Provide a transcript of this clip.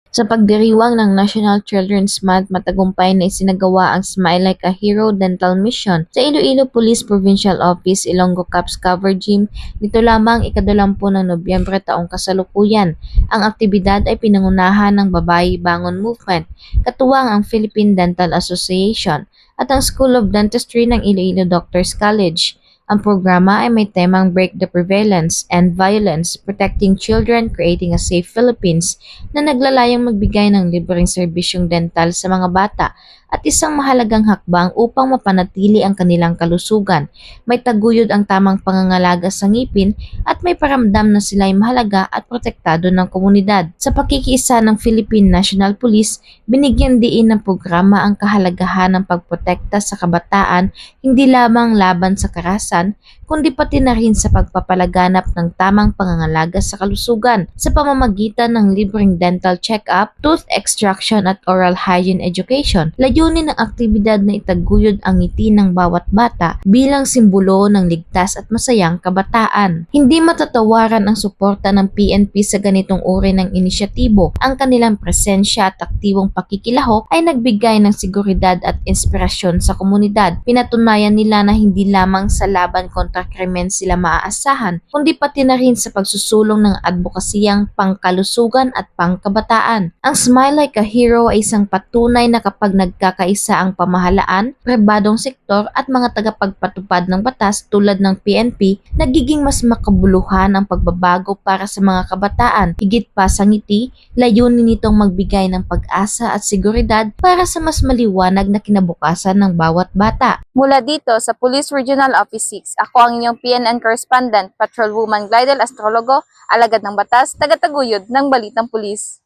Sa pagdiriwang ng National Children's Month, matagumpay na isinagawa ang Smile Like a Hero Dental Mission sa Iloilo Police Provincial Office, Ilonggo Caps Cover Gym nito lamang ika-20 ng Nobyembre taong kasalukuyan. Ang aktibidad ay pinangunahan ng Babae Bangon Movement, katuwang ang Philippine Dental Association at ang School of Dentistry ng Iloilo Doctors College. Ang programa ay may temang Break the Prevalence and Violence, Protecting Children, Creating a Safe Philippines na naglalayong magbigay ng libreng serbisyong dental sa mga bata at isang mahalagang hakbang upang mapanatili ang kanilang kalusugan. May taguyod ang tamang pangangalaga sa ngipin at may paramdam na sila ay mahalaga at protektado ng komunidad. Sa pakikiisa ng Philippine National Police, binigyan diin ng programa ang kahalagahan ng pagprotekta sa kabataan hindi lamang laban sa karahasan, kundi pati na rin sa pagpapalaganap ng tamang pangangalaga sa kalusugan sa pamamagitan ng libreng dental check-up, tooth extraction at oral hygiene education. Layunin ng aktibidad na itaguyod ang ngiti ng bawat bata bilang simbolo ng ligtas at masayang kabataan. Hindi matatawaran ang suporta ng PNP sa ganitong uri ng inisyatibo. Ang kanilang presensya at aktibong pakikilahok ay nagbigay ng seguridad at inspirasyon sa komunidad. Pinatunayan nila na hindi lamang sa laban kontra krimen sila maaasahan, kundi pati na rin sa pagsusulong ng advokasiyang pangkalusugan at pangkabataan. Ang Smile Like a Hero ay isang patunay na kapag nagkakaisa ang pamahalaan, pribadong sektor at mga tagapagpatupad ng batas tulad ng PNP, nagiging mas makabuluhan ang pagbabago para sa mga kabataan. Higit pa sa ngiti, layunin nitong magbigay ng pag-asa at seguridad para sa mas maliwanag na kinabukasan ng bawat bata. Mula dito sa Police Regional Office 6, ako ang inyong PNN Correspondent, Patrolwoman Glidel Astrologo, alagad ng batas, tagataguyod ng Balitang Pulis.